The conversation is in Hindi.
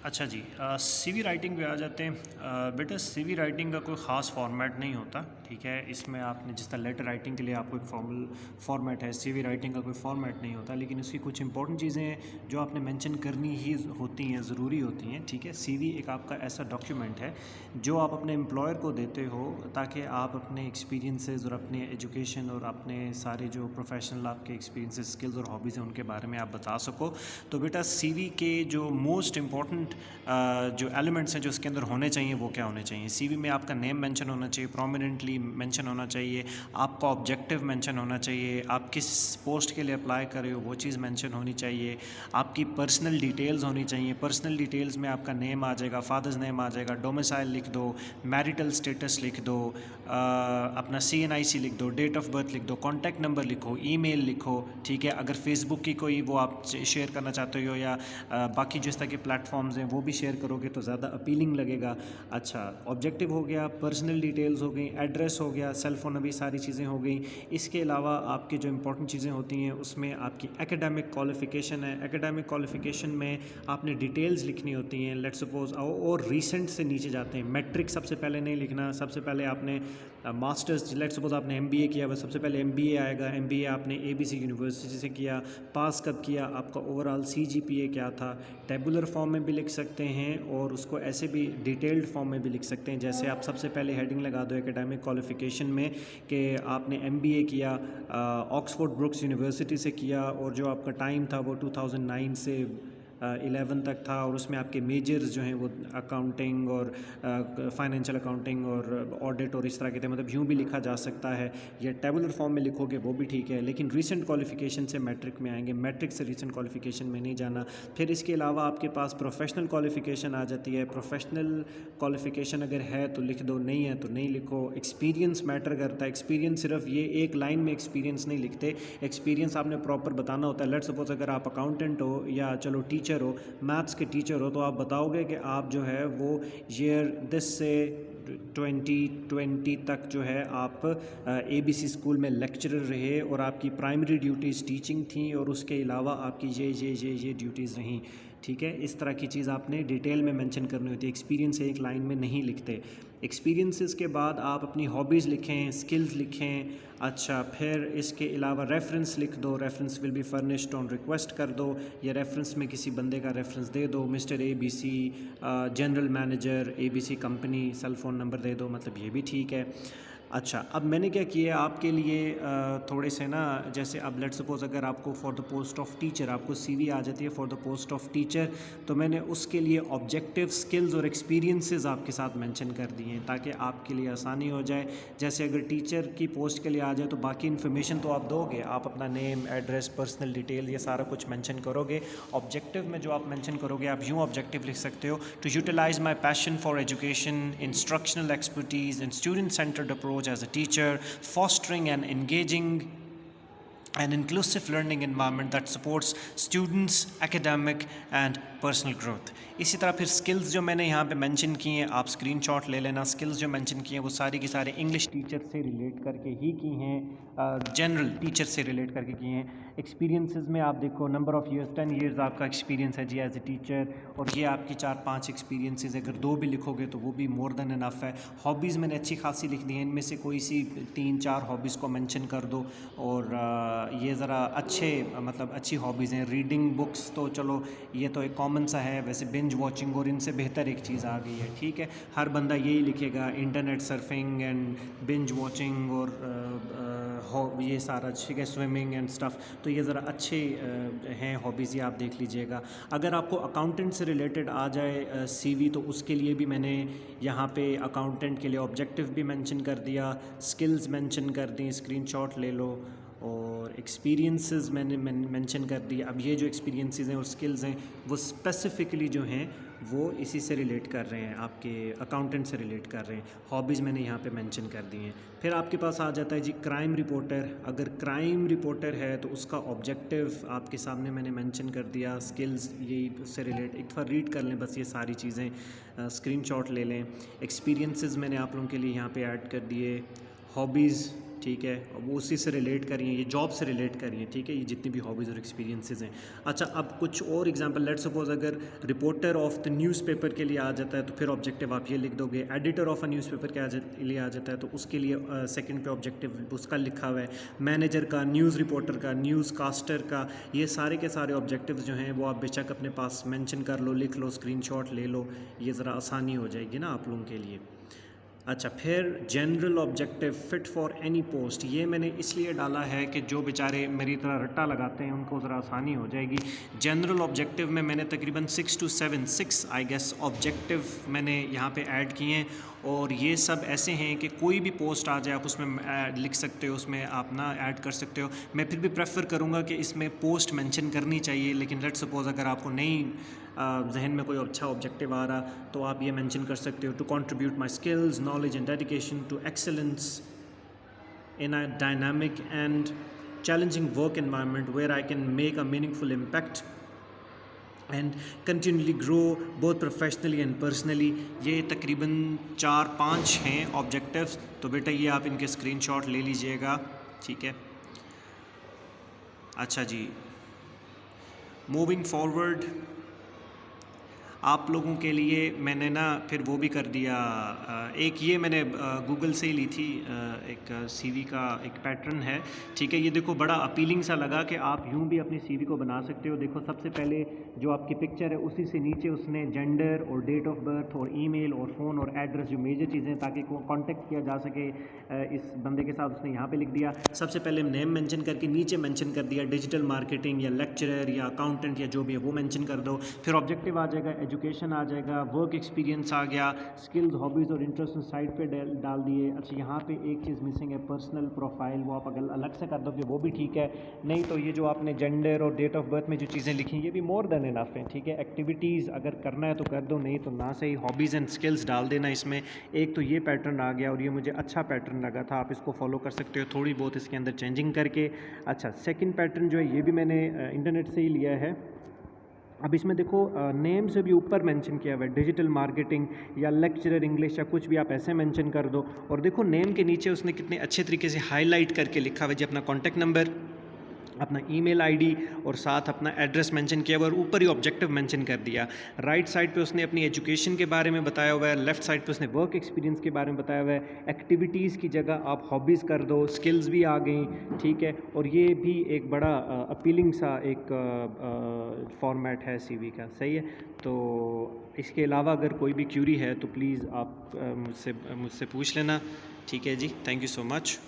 अच्छा जी, सीवी राइटिंग पे आ जाते हैं। बेटा सीवी राइटिंग का कोई ख़ास फॉर्मेट नहीं होता, ठीक है। इसमें आपने जिस तरह लेटर राइटिंग के लिए आपको एक फॉर्मल फॉर्मेट है, सीवी राइटिंग का कोई फॉर्मेट नहीं होता, लेकिन इसकी कुछ इंपॉर्टेंट चीज़ें हैं जो आपने मेंशन करनी ही होती हैं, ज़रूरी होती हैं, ठीक है। सीवी एक आपका ऐसा डॉक्यूमेंट है जो आप अपने एम्प्लॉयर को देते हो ताकि आप अपने एक्सपीरियंसेस और अपने एजुकेशन और अपने सारे जो प्रोफेशनल आपके एक्सपीरियंसेस, स्किल्स और हॉबीज़ हैं उनके बारे में आप बता सको। तो बेटा सीवी के जो मोस्ट इम्पॉर्टेंट जो एलिमेंट्स हैं जो इसके अंदर होने चाहिए वो क्या होने चाहिए। सीवी में आपका नेम मेंशन होना चाहिए, प्रोमिनेंटली मेंशन होना चाहिए, आपका ऑब्जेक्टिव मेंशन होना चाहिए, आप किस पोस्ट के लिए अप्लाई कर रहे हो वो चीज़ मेंशन होनी चाहिए, आपकी पर्सनल डिटेल्स होनी चाहिए। पर्सनल डिटेल्स में आपका नेम आ जाएगा, फादर्स नेम आ जाएगा, डोमिसाइल लिख दो, मैरिटल स्टेटस लिख दो, अपना CNIC लिख दो, डेट ऑफ बर्थ लिख दो, कॉन्टैक्ट नंबर लिखो, ईमेल लिखो, ठीक है। अगर फेसबुक की कोई वो आप शेयर करना चाहते हो या बाकी जिस तरह के प्लेटफॉर्म्स हैं वो भी शेयर करोगे तो ज़्यादा अपीलिंग लगेगा। अच्छा, ऑब्जेक्टिव हो गया, पर्सनल डिटेल्स हो गई, एड्रेस हो गया, सेल फ़ोन, अभी सारी चीज़ें हो गई। इसके अलावा आपकी जो इंपॉर्टेंट चीज़ें होती हैं उसमें आपकी एकेडमिक क्वालिफ़िकेशन है। एकेडमिक क्वालिफ़िकेशन में आपने डिटेल्स लिखनी होती हैं। लेट्स सपोज और रीसेंट से नीचे जाते हैं। मैट्रिक सबसे पहले नहीं लिखना, सबसे पहले आपने मास्टर्स, लेट्स सपोज आपने MBA किया, बस सबसे पहले MBA आएगा। MBA आपने ABC यूनिवर्सिटी से किया, पास कब किया, आपका ओवरऑल CGPA क्या था। टेबुलर फॉर्म में भी लिख सकते हैं और उसको ऐसे भी डिटेल्ड फॉर्म में भी लिख सकते हैं। जैसे आप सबसे पहले हेडिंग लगा दो एकेडमिक क्वालिफ़िकेशन में कि आपने MBA किया ऑक्सफोर्ड ब्रुक्स यूनिवर्सिटी से किया और जो आपका टाइम था वो 2009 से 11 तक था, और उसमें आपके मेजर्स जो हैं वो अकाउंटिंग और फाइनेंशियल अकाउंटिंग और ऑडिट और इस तरह के थे। मतलब यूँ भी लिखा जा सकता है, या टेबुलर फॉर्म में लिखोगे वो भी ठीक है, लेकिन रीसेंट क्वालिफ़िकेशन से मैट्रिक में आएंगे, मैट्रिक से रीसेंट क्वालिफ़िकेशन में नहीं जाना। फिर इसके अलावा आपके पास प्रोफेशनल क्वालिफ़िकेशन आ जाती है। प्रोफेशनल क्वालिफ़िकेशन अगर है तो लिख दो, नहीं है तो नहीं लिखो। एक्सपीरियंस मैटर करता है। एक्सपीरियंस सिर्फ ये एक लाइन में एक्सपीरियंस नहीं लिखते, एक्सपीरियंस आपने प्रॉपर बताना होता है। लेट्स सपोज अगर आप अकाउंटेंट हो या चलो टीचर हो, मैथ्स के टीचर हो, तो आप बताओगे कि आप जो है वो ईयर 10 से 2020 तक जो है आप ABC स्कूल में लेक्चरर रहे और आपकी प्राइमरी ड्यूटीज़ टीचिंग थी और उसके अलावा आपकी ये ड्यूटीज़ रहीं, ठीक है। इस तरह की चीज़ आपने डिटेल में मेंशन करनी होती है। एक्सपीरियंस एक लाइन में नहीं लिखते। एक्सपीरियंसेस के बाद आप अपनी हॉबीज़ लिखें, स्किल्स लिखें। अच्छा, फिर इसके अलावा रेफरेंस लिख दो, reference will be furnished on request कर दो, या रेफरेंस में किसी बंदे का रेफरेंस दे दो, mister ABC general manager ABC company, cell phone number दे दो, मतलब ये भी ठीक है। अच्छा, अब मैंने क्या किया आपके लिए थोड़े से ना, जैसे अब लेट्स सपोज अगर आपको for the post of teacher आपको CV आ जाती है for the post of teacher, तो मैंने उसके लिए ऑब्जेक्टिव, स्किल्स और एक्सपीरियंसेस आपके साथ मेंशन कर दिए हैं ताकि आपके लिए आसानी हो जाए। जैसे अगर टीचर की पोस्ट के लिए आ जाए तो बाकी इन्फॉर्मेशन तो आप दोगे, आप अपना नेम, एड्रेस, पर्सनल डिटेल, ये सारा कुछ मेंशन करोगे। ऑब्जेक्टिव में जो आप मेंशन करोगे, आप यूँ ऑब्जेक्टिव लिख सकते हो, to utilise my passion for education, instructional expertise and student centred approach as a teacher, fostering and engaging an inclusive learning environment that supports students' academic and personal growth. इसी तरह फिर स्किल्स जो मैंने यहाँ पे मेंशन की हैं, आप स्क्रीनशॉट ले लेना। स्किल्स जो मेंशन की हैं वो सारी की सारे इंग्लिश टीचर से रिलेट करके ही की हैं, जनरल टीचर से रिलेट करके की हैं। एक्सपीरियंसेस में आप देखो, नंबर ऑफ़ ईयर्स 10 ईयर्स आपका एक्सपीरियंस है जी एज ए टीचर, और ये आपकी 4-5 एक्सपीरियंसेस, अगर 2 भी लिखोगे तो वो भी मोर देन इनफ है। हॉबीज़ मैंने अच्छी खासी लिख दी हैं, इनमें से कोई सी 3-4 हॉबीज़ को मेंशन कर दो, और ये ज़रा अच्छे मतलब अच्छी हॉबीज़ हैं। रीडिंग बुक्स तो चलो ये तो एक कॉमन सा है, वैसे बिंज वॉचिंग और इनसे बेहतर एक चीज़ आ गई है, ठीक है। हर बंदा यही लिखेगा, internet surfing and binge watching और ये सारा, ठीक है, स्विमिंग एंड स्टफ़। तो ये ज़रा अच्छे हैं हॉबीज़, ये आप देख लीजिएगा। अगर आपको अकाउंटेंट से रिलेटेड आ जाए CV, तो उसके लिए भी मैंने यहाँ पे अकाउंटेंट के लिए ऑब्जेक्टिव भी मेंशन कर दिया, स्किल्स मेंशन कर दी, स्क्रीनशॉट ले लो, और एक्सपीरियंसेस मैंने मेंशन कर दिए। अब ये जो एक्सपीरियंसेस हैं और स्किल्स हैं वो स्पेसिफ़िकली जो हैं वो इसी से रिलेट कर रहे हैं, आपके अकाउंटेंट से रिलेट कर रहे हैं। हॉबीज़ मैंने यहाँ पे मेंशन कर दी हैं। फिर आपके पास आ जाता है जी क्राइम रिपोर्टर। अगर क्राइम रिपोर्टर है तो उसका ऑब्जेक्टिव आपके सामने मैंने मेंशन कर दिया, स्किल्स यही उससे रिलेट, एक बार रीड कर लें बस ये सारी चीज़ें, स्क्रीनशॉट ले लें। एक्सपीरियंसेस मैंने आप लोगों के लिए यहाँ पे ऐड कर दिए। हॉबीज़ ठीक है, वो उसी से रिलेट करिए, ये जॉब से रिलेट करिए, ठीक है, ये जितनी भी हॉबीज़ और एक्सपीरियंसेस हैं। अच्छा, अब कुछ और एग्जांपल, लेट्स सपोज अगर रिपोर्टर ऑफ द न्यूज़पेपर के लिए आ जाता है तो फिर ऑब्जेक्टिव आप ये लिख दोगे। एडिटर ऑफ अ न्यूज़पेपर के लिए आ जाता है तो उसके लिए सेकंड पे ऑब्जेक्टिव उसका लिखा हुआ है। मैनेजर का, न्यूज़ रिपोर्टर का, न्यूज़ कास्टर का, ये सारे के सारे ऑब्जेक्टिव्स जो हैं वो आप बेशक अपने पास मेंशन कर लो, लिख लो, स्क्रीनशॉट ले लो, ये ज़रा आसानी हो जाएगी ना आप लोगों के लिए। अच्छा, फिर general objective fit for any post, ये मैंने इसलिए डाला है कि जो बेचारे मेरी तरह रट्टा लगाते हैं उनको ज़रा आसानी हो जाएगी। जनरल ऑब्जेक्टिव में मैंने तकरीबन 6 to 7 आई गेस ऑब्जेक्टिव मैंने यहाँ पे ऐड किए हैं, और ये सब ऐसे हैं कि कोई भी पोस्ट आ जाए आप उसमें लिख सकते हो, उसमें आप ना ऐड कर सकते हो। मैं फिर भी प्रेफर करूँगा कि इसमें पोस्ट मेंशन करनी चाहिए, लेकिन लेट्स सपोज अगर आपको नहीं जहन में कोई अच्छा ऑब्जेक्टिव आ रहा तो आप ये मेंशन कर सकते हो, to contribute my skills, knowledge and dedication to excellence in a dynamic and challenging work environment where I can make a meaningful impact and continually grow both professionally and personally. ये तकरीबन 4-5 हैं ऑब्जेक्टिव्स, तो बेटा ये आप इनके स्क्रीनशॉट ले लीजिएगा, ठीक है। अच्छा जी, मूविंग फॉरवर्ड आप लोगों के लिए मैंने ना फिर वो भी कर दिया, एक ये मैंने गूगल से ही ली थी, एक सीवी का एक पैटर्न है, ठीक है। ये देखो बड़ा अपीलिंग सा लगा कि आप यूं भी अपनी सीवी को बना सकते हो। देखो सबसे पहले जो आपकी पिक्चर है उसी से नीचे उसने जेंडर और डेट ऑफ बर्थ और ईमेल और फ़ोन और एड्रेस, जो मेजर चीज़ें ताकि कांटेक्ट किया जा सके इस बंदे के साथ, उसने यहाँ पे लिख दिया। सबसे पहले नेम मेंशन करके नीचे मेंशन कर दिया डिजिटल मार्केटिंग या लेक्चरर या अकाउंटेंट या जो भी है वो मेंशन कर दो। फिर ऑब्जेक्टिव आ जाएगा, एजुकेशन आ जाएगा, वर्क एक्सपीरियंस आ गया, स्किल्स, हॉबीज़ और इंटरेस्ट साइड पे डाल दिए। अच्छा, यहाँ पे एक चीज़ मिसिंग है, पर्सनल प्रोफाइल, वो आप अगर अलग से कर दोगे वो भी ठीक है, नहीं तो ये जो आपने जेंडर और डेट ऑफ बर्थ में जो चीज़ें लिखी ये भी मोर देन इनफ है, ठीक है। एक्टिविटीज़ अगर करना है तो कर दो, नहीं तो ना सही। हॉबीज़ एंड स्किल्स डाल देना इसमें। एक तो ये पैटर्न आ गया और ये मुझे अच्छा पैटर्न लगा था, आप इसको फॉलो कर सकते हो थोड़ी बहुत इसके अंदर चेंजिंग करके। अच्छा, सेकंड पैटर्न जो है ये भी मैंने इंटरनेट से ही लिया है। अब इसमें देखो नेम से भी ऊपर मेंशन किया हुआ है डिजिटल मार्केटिंग या लेक्चरर इंग्लिश या कुछ भी आप ऐसे मेंशन कर दो। और देखो नेम के नीचे उसने कितने अच्छे तरीके से हाईलाइट करके लिखा हुआ है जी, अपना कॉन्टैक्ट नंबर, अपना ईमेल आईडी और साथ अपना एड्रेस मेंशन किया हुआ और ऊपर ही ऑब्जेक्टिव मेंशन कर दिया। राइट साइड पे उसने अपनी एजुकेशन के बारे में बताया हुआ है, लेफ्ट साइड पे उसने वर्क एक्सपीरियंस के बारे में बताया हुआ है। एक्टिविटीज़ की जगह आप हॉबीज़ कर दो, स्किल्स भी आ गई, ठीक है। और ये भी एक बड़ा अपीलिंग सा एक फॉर्मेट है सीवी का, सही है। तो इसके अलावा अगर कोई भी क्यूरी है तो प्लीज़ आप मुझसे पूछ लेना, ठीक है जी। Thank you so much.